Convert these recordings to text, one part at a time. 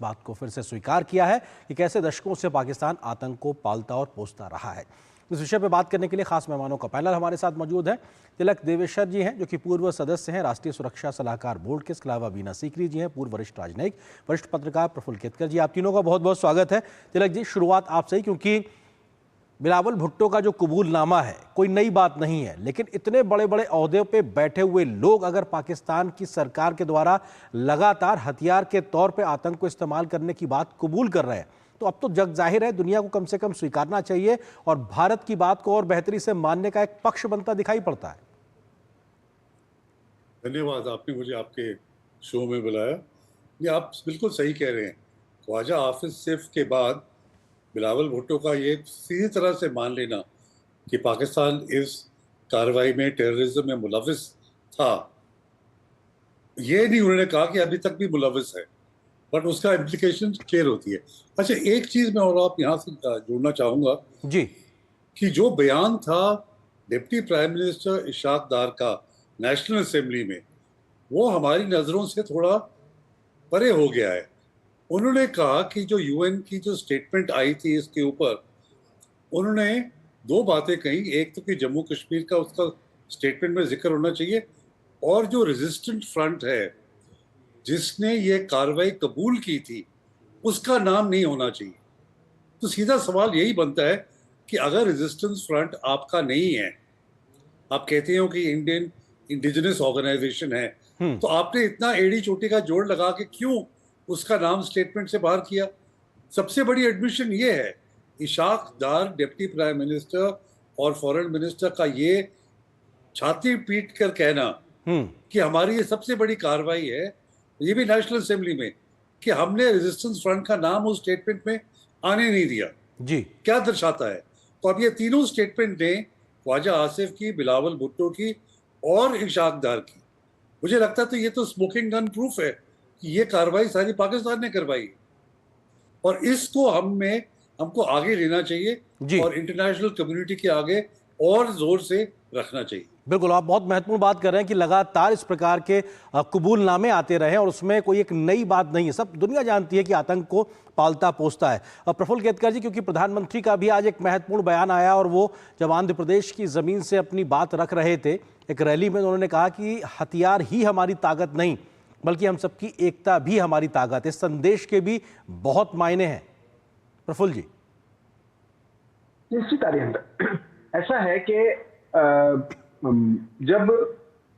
बात को फिर से स्वीकार किया है कि कैसे दशकों से पाकिस्तान आतंक को पालता और पोसता रहा है। इस विषय पर बात करने के लिए खास मेहमानों का पैनल हमारे साथ मौजूद है। तिलक देवेश्वर जी हैं जो कि पूर्व सदस्य हैं राष्ट्रीय सुरक्षा सलाहकार बोर्ड के। इसके अलावा वीना सीकरी जी हैं, पूर्व वरिष्ठ राजनयिक, वरिष्ठ पत्रकार प्रफुल्ल केतकर जी। आप तीनों का बहुत बहुत स्वागत है। तिलक जी, शुरुआत आपसे ही, क्योंकि बिलावल भुट्टो का जो कबूलनामा है कोई नई बात नहीं है, लेकिन इतने बड़े बड़े ओहदे पे बैठे हुए लोग अगर पाकिस्तान की सरकार के द्वारा लगातार हथियार के तौर पे आतंक को इस्तेमाल करने की बात कबूल कर रहे हैं, तो अब तो जग जाहिर है दुनिया को कम से कम स्वीकारना चाहिए और भारत की बात को और बेहतरी से मानने का एक पक्ष बनता दिखाई पड़ता है। धन्यवाद, आपने मुझे आपके शो में बुलाया। ये आप बिल्कुल सही कह रहे हैं। ख्वाजा हाफिज सैफ के बाद बिलावल भुट्टो का ये सीधी तरह से मान लेना कि पाकिस्तान इस कार्रवाई में टेररिज्म में मुलविस था, ये नहीं उन्होंने कहा कि अभी तक भी मुलविस है, बट उसका इम्प्लीकेशन क्लियर होती है। अच्छा, एक चीज मैं और आप यहाँ से जोड़ना चाहूंगा जी, कि जो बयान था डिप्टी प्राइम मिनिस्टर इशाक डार का नेशनल असेंबली में, वो हमारी नजरों से थोड़ा परे हो गया है। उन्होंने कहा कि जो यूएन की जो स्टेटमेंट आई थी इसके ऊपर, उन्होंने दो बातें कही। एक तो कि जम्मू कश्मीर का उसका स्टेटमेंट में जिक्र होना चाहिए, और जो रेजिस्टेंट फ्रंट है जिसने ये कार्रवाई कबूल की थी उसका नाम नहीं होना चाहिए। तो सीधा सवाल यही बनता है कि अगर रेजिस्टेंस फ्रंट आपका नहीं है, आप कहते हो कि इंडियन इंडिजिनस ऑर्गेनाइजेशन है, तो आपने इतना एड़ी चोटी का जोड़ लगा के क्यों उसका नाम स्टेटमेंट से बाहर किया? सबसे बड़ी एडमिशन ये है, इशाक डार डिप्टी प्राइम मिनिस्टर और फॉरेन मिनिस्टर का ये छाती पीट कर कहना कि हमारी ये सबसे बड़ी कार्रवाई है, ये भी नेशनल असेंबली में, कि हमने रेजिस्टेंस फ्रंट का नाम उस स्टेटमेंट में आने नहीं दिया, जी, क्या दर्शाता है? तो अब ये तीनों स्टेटमेंट ने, ख्वाजा आसिफ की, बिलावल भुट्टो की और इशाक डार की, मुझे लगता है तो ये तो स्मोकिंग गन प्रूफ है कि ये कार्रवाई सारी पाकिस्तान ने करवाई, और इसको हमको आगे लेना चाहिए और इंटरनेशनल कम्युनिटी के आगे और जोर से रखना चाहिए। बिल्कुल, आप बहुत महत्वपूर्ण बात कर रहे हैं कि लगातार इस प्रकार के कबूलनामे आते रहे और उसमें कोई एक नई बात नहीं है। सब दुनिया जानती है कि आतंक को पालता पोसता है। प्रफुल्ल केतकर जी, क्योंकि प्रधानमंत्री का भी आज एक महत्वपूर्ण बयान आया और वो जब आंध्र प्रदेश की ज़मीन से अपनी बात रख रहे थे एक रैली में, उन्होंने कहा कि हथियार ही हमारी ताकत नहीं बल्कि हम सबकी एकता भी हमारी ताकत। इस संदेश के भी बहुत मायने हैं। प्रफुल्ल जी। निश्चित आर्यन, ऐसा है कि जब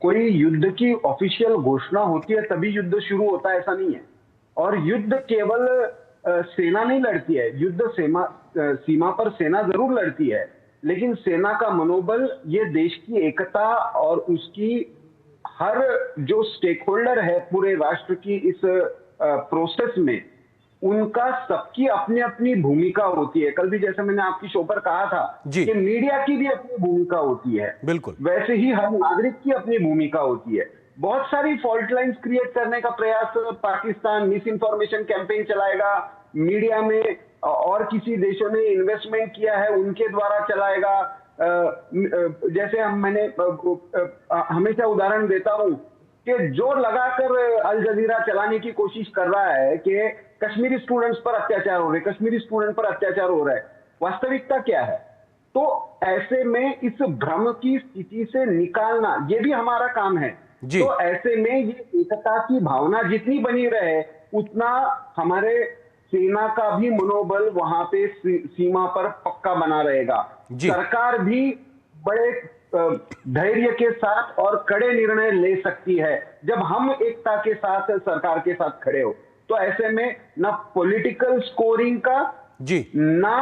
कोई युद्ध की ऑफिशियल घोषणा होती है तभी युद्ध शुरू होता है, ऐसा नहीं है। और युद्ध केवल सेना नहीं लड़ती है, युद्ध सीमा पर सेना जरूर लड़ती है, लेकिन सेना का मनोबल, ये देश की एकता और उसकी हर जो स्टेक होल्डर है पूरे राष्ट्र की इस प्रोसेस में, उनका सबकी अपनी अपनी भूमिका होती है। कल भी जैसे मैंने आपकी शो पर कहा था कि मीडिया की भी अपनी भूमिका होती है, बिल्कुल वैसे ही हर नागरिक की अपनी भूमिका होती है। बहुत सारी फॉल्ट लाइंस क्रिएट करने का प्रयास पाकिस्तान मिस इंफॉर्मेशन कैंपेन चलाएगा, मीडिया में और किसी देशों ने इन्वेस्टमेंट किया है उनके द्वारा चलाएगा। जैसे मैंने हमेशा उदाहरण देता हूं कि जो लगाकर अल जजीरा चलाने की कोशिश कर रहा है कि कश्मीरी स्टूडेंट्स पर अत्याचार हो रहे, कश्मीरी स्टूडेंट पर अत्याचार हो रहा है, वास्तविकता क्या है? तो ऐसे में इस भ्रम की स्थिति से निकालना ये भी हमारा काम है। तो ऐसे में ये एकता की भावना जितनी बनी रहे, उतना हमारे सेना का भी मनोबल वहां पे सीमा पर पक्का बना रहेगा। सरकार भी बड़े धैर्य के साथ और कड़े निर्णय ले सकती है जब हम एकता के साथ सरकार के साथ खड़े हो। तो ऐसे में ना पॉलिटिकल स्कोरिंग का, ना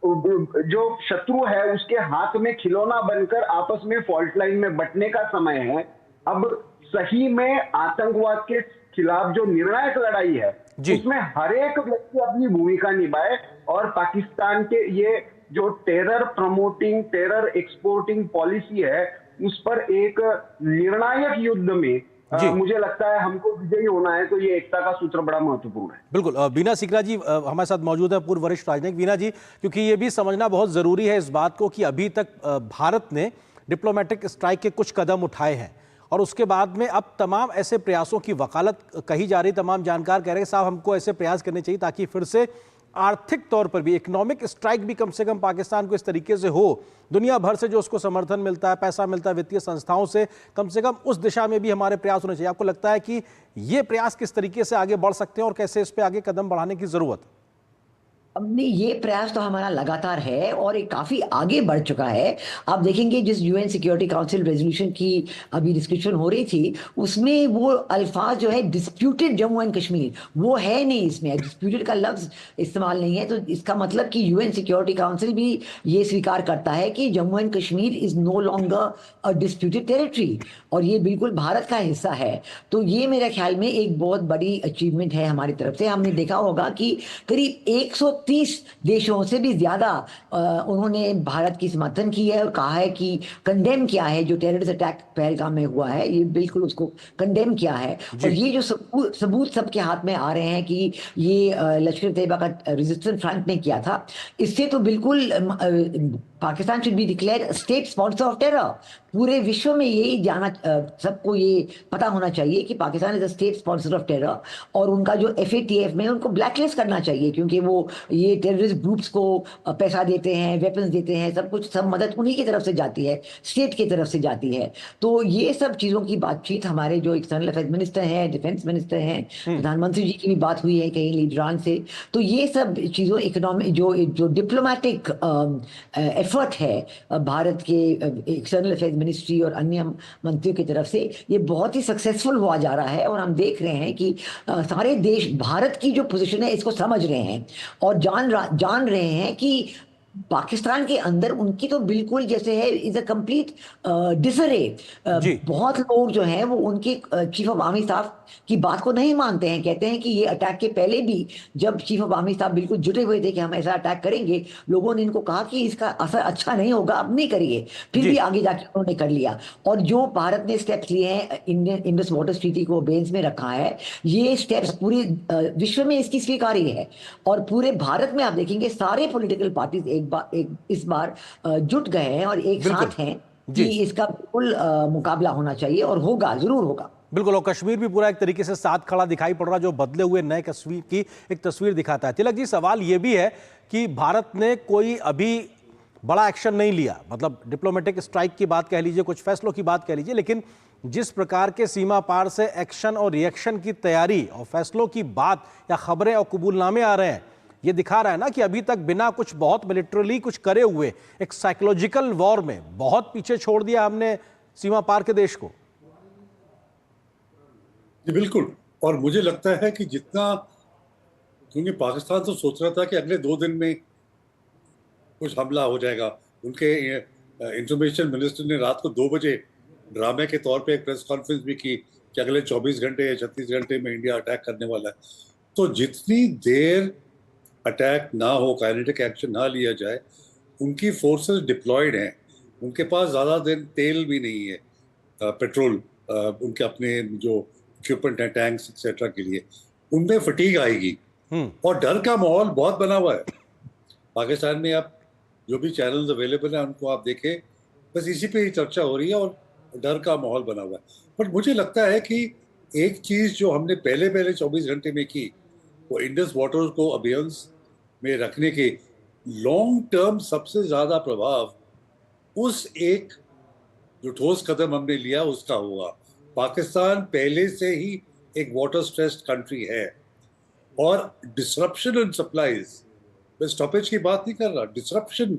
जो शत्रु है उसके हाथ में खिलौना बनकर आपस में फॉल्ट लाइन में बंटने का समय है। अब सही में आतंकवाद के खिलाफ जो निर्णायक लड़ाई है उसमें हर एक व्यक्ति अपनी भूमिका निभाए, और पाकिस्तान के ये जो terror promoting, terror exporting policy है, उस पर एक निर्णायक युद्ध में मुझे लगता है हमको विजयी होना है। तो ये एकता का सूत्र बड़ा महत्वपूर्ण है। बिल्कुल। वीना सीकरी जी हमारे साथ मौजूद है, पूर्व वरिष्ठ राजनयिक। वीना जी, क्योंकि ये भी समझना बहुत जरूरी है इस बात को कि अभी तक भारत ने डिप्लोमेटिक स्ट्राइक के कुछ कदम उठाए हैं और उसके बाद में अब तमाम ऐसे प्रयासों की वकालत कही जा रही, तमाम जानकार कह रहे हैं साहब हमको ऐसे प्रयास करने चाहिए ताकि फिर से आर्थिक तौर पर भी, इकोनॉमिक स्ट्राइक भी कम से कम पाकिस्तान को इस तरीके से हो, दुनिया भर से जो उसको समर्थन मिलता है, पैसा मिलता है वित्तीय संस्थाओं से, कम उस दिशा में भी हमारे प्रयास होने चाहिए। आपको लगता है कि ये प्रयास किस तरीके से आगे बढ़ सकते हैं और कैसे इस पे आगे कदम बढ़ाने की जरूरत है? अब नहीं, ये प्रयास तो हमारा लगातार है और ये काफी आगे बढ़ चुका है। आप देखेंगे जिस यूएन सिक्योरिटी काउंसिल रेजोल्यूशन की अभी डिस्कशन हो रही थी, उसमें वो अल्फाज जो है डिस्प्यूटेड जम्मू एंड कश्मीर, वो है नहीं, इसमें डिस्प्यूटेड का लफ्ज इस्तेमाल नहीं है। तो इसका मतलब कि यूएन सिक्योरिटी काउंसिल भी ये स्वीकार करता है कि Jammu and Kashmir is no longer a disputed territory और ये बिल्कुल भारत का हिस्सा है। तो ये मेरे ख्याल में एक बहुत बड़ी अचीवमेंट है हमारी तरफ से। हमने देखा होगा कि करीब 130 देशों से भी ज्यादा उन्होंने भारत की समर्थन की है और कहा है कि कंडेम किया है जो टेररिस्ट अटैक पहलगाम में हुआ है, ये बिल्कुल उसको कंडेम किया है। और ये जो सबूत सबके हाथ में आ रहे हैं कि ये लश्कर तैयबा का रेजिस्टेंस फ्रंट ने किया था, इससे तो बिल्कुल Pakistan should be declared state sponsor of terror. पूरे विश्व में यही जाना, सबको ये पता होना चाहिए कि Pakistan is a state sponsor of terror और उनका जो FATF में उनको ब्लैकलिस्ट करना चाहिए, क्योंकि वो ये टेररिस्ट ग्रुप्स को पैसा देते हैं, वेपन्स देते हैं, सब कुछ, सब मदद उन्हीं की तरफ से जाती है, स्टेट की तरफ से जाती है। तो ये सब चीज़ों की बातचीत हमारे जो एक्सटर्नल अफेयर्स मिनिस्टर हैं, डिफेंस मिनिस्टर हैं, प्रधानमंत्री जी की भी बात हुई है कई लीडरान से। तो ये सब चीज़ों इकोनॉमिक जो डिप्लोमेटिक एफर्ट है भारत के एक्सटर्नल अफेयर्स मिनिस्ट्री और अन्य मंत्रियों की तरफ से, ये बहुत ही सक्सेसफुल हुआ जा रहा है। और हम देख रहे हैं कि सारे देश भारत की जो पोजीशन है इसको समझ रहे हैं और जान रहे हैं कि पाकिस्तान के अंदर उनकी तो बिल्कुल जैसे है इज अ कंप्लीट डिसरे। बहुत लोग जो हैं वो उनके चीफ ऑफ आर्मी स्टाफ की बात को नहीं मानते हैं, कहते हैं कि ये अटैक के पहले भी जब चीफ ऑफ आर्मी स्टाफ बिल्कुल जुटे हुए थे कि हम ऐसा अटैक करेंगे, लोगों ने इनको कहा कि इसका असर अच्छा नहीं होगा, अब नहीं करिए, फिर भी आगे जाके उन्होंने कर लिया। और जो भारत ने स्टेप्स लिए हैं, इंडियन इंडस वाटर ट्रीटी को बेंच में रखा है, ये स्टेप्स पूरे विश्व में इसकी स्वीकारी है। और पूरे भारत में आप देखेंगे सारे पॉलिटिकल पार्टीज इस बार जुट गए हैं और एक साथ हैं कि इसका बिल्कुल मुकाबला होना चाहिए और होगा, जरूर होगा। बिल्कुल, और कश्मीर भी पूरा एक तरीके से साथ खड़ा दिखाई पड़ रहा, जो बदले हुए नए कश्मीर की एक तस्वीर दिखाता है। तिलक जी, सवाल ये भी है कि भारत ने कोई अभी बड़ा एक्शन नहीं लिया, मतलब डिप्लोमेटिक स्ट्राइक की बात कह लीजिए, कुछ फैसलों की बात कह लीजिए, लेकिन जिस प्रकार के सीमा पार से एक्शन और रिएक्शन की तैयारी और फैसलों की बात या खबरें और कबूलनामे आ रहे हैं, ये दिखा रहा है ना कि अभी तक बिना कुछ बहुत मिलिट्रली कुछ करे हुए एक साइकोलॉजिकल वॉर में बहुत पीछे छोड़ दिया हमने सीमा पार के देश को। जी बिल्कुल, और मुझे लगता है कि जितना, क्योंकि पाकिस्तान तो सोच रहा था कि अगले 2 दिन में कुछ हमला हो जाएगा। उनके इंफॉर्मेशन मिनिस्टर ने रात को 2 बजे ड्रामे के तौर पे एक प्रेस कॉन्फ्रेंस भी की कि अगले 24 घंटे या 36 घंटे में इंडिया अटैक करने वाला है। तो जितनी देर अटैक ना हो, काइनेटिक एक्शन ना लिया जाए, उनकी फोर्सेस डिप्लॉयड हैं, उनके पास ज़्यादा दिन तेल भी नहीं है, पेट्रोल, उनके अपने जो इक्विपमेंट है, टैंक्स एक्सेट्रा के लिए, उनमें फटीग आएगी और डर का माहौल बहुत बना हुआ है पाकिस्तान में। आप जो भी चैनल्स अवेलेबल हैं उनको आप देखें, बस इसी पे ही चर्चा हो रही है और डर का माहौल बना हुआ है। पर मुझे लगता है कि एक चीज़ जो हमने पहले 24 घंटे में की, वो इंडस वाटर को अभियान्स में रखने के लॉन्ग टर्म सबसे ज़्यादा प्रभाव उस एक जो ठोस कदम हमने लिया उसका होगा। पाकिस्तान पहले से ही एक वाटर स्ट्रेस्ड कंट्री है और डिसरप्शन इन सप्लाईज, मैं स्टॉपेज की बात नहीं कर रहा, डिसरप्शन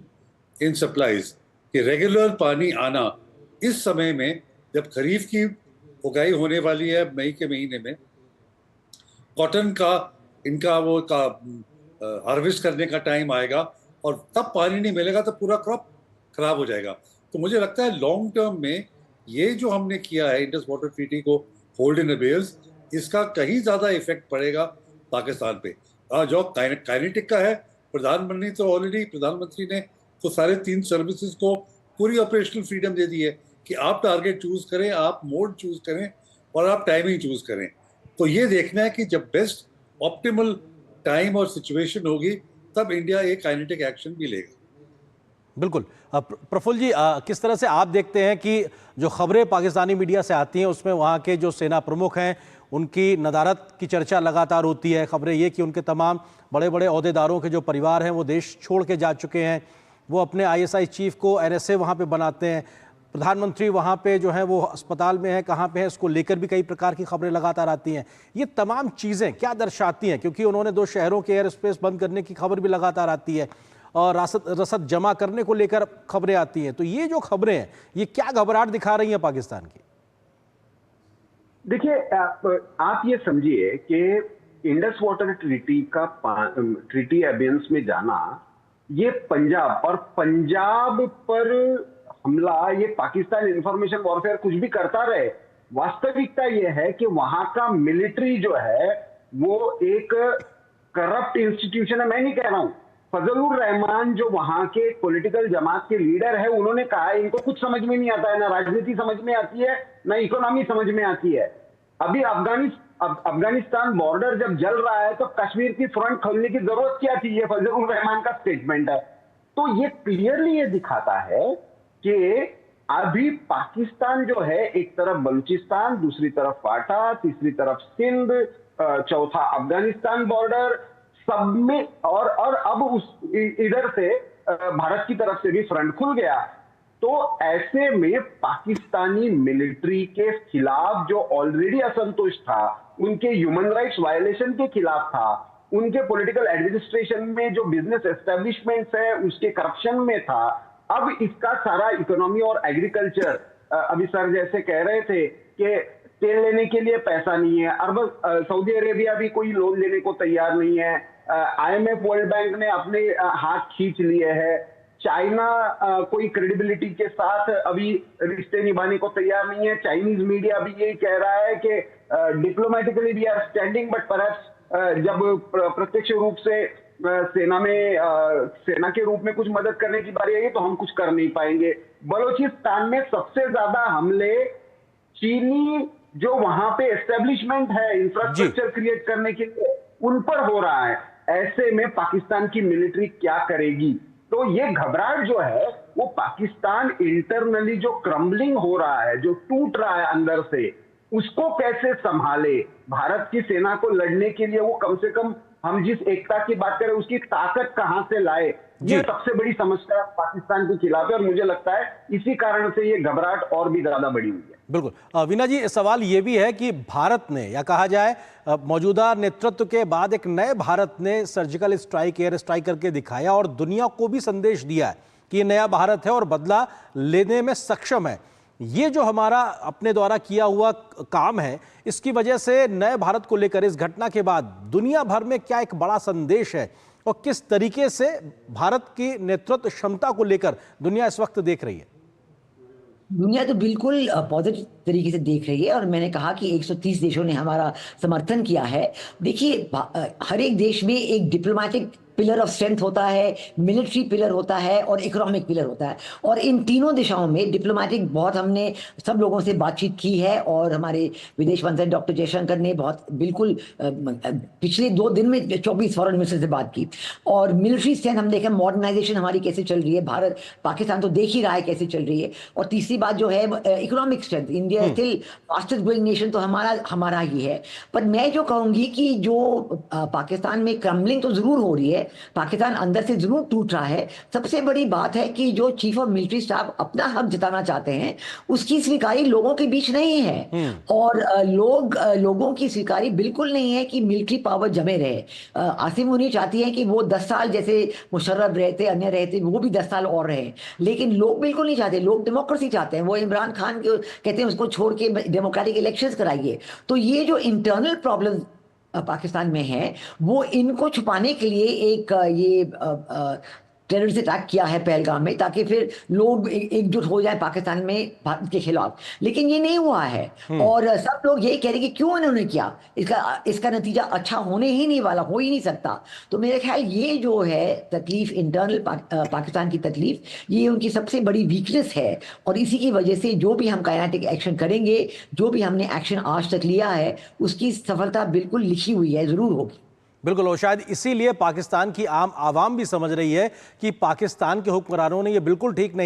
इन सप्लाईज कि रेगुलर पानी आना इस समय में जब खरीफ की उगाई होने वाली है मई के महीने में, कॉटन का इनका वो का हार्वेस्ट करने का टाइम आएगा और तब पानी नहीं मिलेगा तो पूरा क्रॉप खराब हो जाएगा। तो मुझे लगता है लॉन्ग टर्म में ये जो हमने किया है इंडस वाटर ट्रीटी को होल्ड इन अफेयर्स, इसका कहीं ज़्यादा इफेक्ट पड़ेगा पाकिस्तान पे। जो काइनेटिक का है, प्रधानमंत्री ने तो सारे 3 सर्विसेज को पूरी ऑपरेशनल फ्रीडम दे दी है कि आप टारगेट चूज करें, आप मोड चूज करें और आप टाइमिंग चूज करें। तो ये देखना है कि जब बेस्ट ऑप्टिमल टाइम और सिचुएशन होगी तब इंडिया एक काइनेटिक एक्शन भी लेगा। बिल्कुल। प्रफुल्ल जी, किस तरह से आप देखते हैं कि जो खबरें पाकिस्तानी मीडिया से आती हैं उसमें वहाँ के जो सेना प्रमुख हैं उनकी नदारत की चर्चा लगातार होती है। खबरें ये कि उनके तमाम बड़े बड़े ओहदेदारों के जो परिवार हैं वो देश छोड़ के जा चुके हैं, वो अपने ISI चीफ को NSA वहाँ पे बनाते हैं, प्रधानमंत्री वहाँ पे जो है वो अस्पताल में है, कहाँ पे है, इसको लेकर भी कई प्रकार की खबरें लगातार आती हैं। ये तमाम चीज़ें क्या दर्शाती हैं? क्योंकि उन्होंने 2 शहरों के एयर स्पेस बंद करने की खबर भी लगातार आती है और रसद जमा करने को लेकर खबरें आती हैं। तो ये जो खबरें हैं ये क्या घबराहट दिखा रही हैं पाकिस्तान की? देखिए, आप ये समझिए कि इंडस वाटर ट्रीटी अबेंस में जाना, ये पंजाब पर हमला, ये पाकिस्तान इंफॉर्मेशन वॉरफेयर कुछ भी करता रहे, वास्तविकता ये है कि वहां का मिलिट्री जो है वो एक करप्ट इंस्टीट्यूशन है। मैं नहीं कह रहा हूं, फजलुर रहमान जो वहां के पॉलिटिकल जमात के लीडर है, उन्होंने कहा है इनको कुछ समझ में नहीं आता है, ना राजनीति समझ में आती है, ना इकोनॉमी समझ में आती है। अभी अफगानिस्तान बॉर्डर जब जल रहा है तो कश्मीर की फ्रंट खोलने की जरूरत क्या थी? ये फजलुर रहमान का स्टेटमेंट है। तो ये क्लियरली ये दिखाता है कि अभी पाकिस्तान जो है, एक तरफ बलूचिस्तान, दूसरी तरफ फाटा, तीसरी तरफ सिंध, चौथा अफगानिस्तान बॉर्डर, सब में और अब इधर से भारत की तरफ से भी फ्रंट खुल गया। तो ऐसे में पाकिस्तानी मिलिट्री के खिलाफ जो ऑलरेडी असंतोष था, उनके ह्यूमन राइट्स वायलेशन के खिलाफ था, उनके पॉलिटिकल एडमिनिस्ट्रेशन में जो बिजनेस एस्टेब्लिशमेंट्स है उसके करप्शन में था, अब इसका सारा इकोनॉमी और एग्रीकल्चर, अभी सर जैसे कह रहे थे कि तेल लेने के लिए पैसा नहीं है, सऊदी अरेबिया भी कोई लोन लेने को तैयार नहीं है, IMF वर्ल्ड बैंक ने अपने हाथ खींच लिए हैं, चाइना कोई क्रेडिबिलिटी के साथ अभी रिश्ते निभाने को तैयार नहीं है। चाइनीज मीडिया भी यही कह रहा है कि diplomatically we are standing, but perhaps जब प्रत्यक्ष रूप से सेना के रूप में कुछ मदद करने की बारी आई तो हम कुछ कर नहीं पाएंगे। बलूचिस्तान में सबसे ज्यादा हमले चीनी जो वहां पे एस्टेब्लिशमेंट है इंफ्रास्ट्रक्चर क्रिएट करने के लिए, उन पर हो रहा है। ऐसे में पाकिस्तान की मिलिट्री क्या करेगी? तो ये घबराहट जो है वो पाकिस्तान इंटरनली जो क्रम्बलिंग हो रहा है, जो टूट रहा है अंदर से, उसको कैसे संभाले। भारत की सेना को लड़ने के लिए वो कम से कम हम जिस एकता की बात करें उसकी ताकत कहां से लाए, ये सबसे बड़ी समस्या पाकिस्तान के खिलाफ है। और मुझे लगता है इसी कारण से ये घबराहट और भी ज्यादा बढ़ी हुई है। बिल्कुल। वीना जी, सवाल ये भी है कि भारत ने, या कहा जाए मौजूदा नेतृत्व के बाद एक नए भारत ने सर्जिकल स्ट्राइक, एयर स्ट्राइक करके दिखाया और दुनिया को भी संदेश दिया है कि ये नया भारत है और बदला लेने में सक्षम है। ये जो हमारा अपने द्वारा किया हुआ काम है, इसकी वजह से नए भारत को लेकर इस घटना के बाद दुनिया भर में क्या एक बड़ा संदेश है और किस तरीके से भारत की नेतृत्व क्षमता को लेकर दुनिया इस वक्त देख रही है? दुनिया तो बिल्कुल पॉजिटिव तरीके से देख रही है और मैंने कहा कि 130 देशों ने हमारा समर्थन किया है। देखिए, हर एक देश में एक डिप्लोमेटिक पिलर ऑफ स्ट्रेंथ होता है, मिलिट्री पिलर होता है और इकोनॉमिक पिलर होता है। और इन तीनों दिशाओं में डिप्लोमेटिक बहुत हमने सब लोगों से बातचीत की है और हमारे विदेश मंत्री डॉक्टर जयशंकर ने बहुत बिल्कुल पिछले 2 दिन में 24 फॉरेन मिनिस्टर से बात की। और मिलिट्री स्ट्रेंथ हम देखें, मॉडर्नाइजेशन हमारी कैसे चल रही है, भारत पाकिस्तान तो देख ही रहा है कैसे चल रही है। और तीसरी बात जो है economic strength, India still fastest growing nation तो हमारा ही है। पर मैं जो कहूंगी कि जो पाकिस्तान में क्रम्बलिंग तो जरूर हो रही है, पाकिस्तान अंदर से जरूर टूट रहा है। सबसे बड़ी बात है कि जो चीफ ऑफ मिलिट्री स्टाफ अपना हक जताना चाहते हैं उसकी स्वीकारी लोगों के बीच नहीं है। और लोगों की स्वीकारी बिल्कुल नहीं है कि मिलिट्री पावर जमे रहे। आसिम मुनी चाहती है कि वो 10 साल जैसे मुशर्रफ रहते, अन्य रहते, वो भी 10 साल और रहे, लेकिन लोग बिल्कुल नहीं चाहते। लोग डेमोक्रेसी चाहते हैं। वो इमरान खान कहते हैं उसको छोड़ के डेमोक्रेटिक इलेक्शंस कराइए। तो ये जो इंटरनल प्रॉब्लम पाकिस्तान में है, वो इनको छुपाने के लिए एक ये टेररिस्ट अटैक किया है पहलगाम में, ताकि फिर लोग एकजुट हो जाए पाकिस्तान में भारत के खिलाफ। लेकिन ये नहीं हुआ है और सब लोग यही कह रहे हैं कि क्यों इन्होंने किया, इसका नतीजा अच्छा होने ही नहीं वाला, हो ही नहीं सकता। तो मेरे ख्याल ये जो है तकलीफ, इंटरनल पाकिस्तान की तकलीफ, ये उनकी सबसे बड़ी वीकनेस है। और इसी की वजह से जो भी हम काइनेटिक एक्शन करेंगे, जो भी हमने एक्शन आज तक लिया है, उसकी सफलता बिल्कुल लिखी हुई है, जरूर होगी। बिल्कुल, और शायद इसीलिए पाकिस्तान की आम आवाम भी समझ रही है कि पाकिस्तान के हुक्मरानों ने ये बिल्कुल ठीक नहीं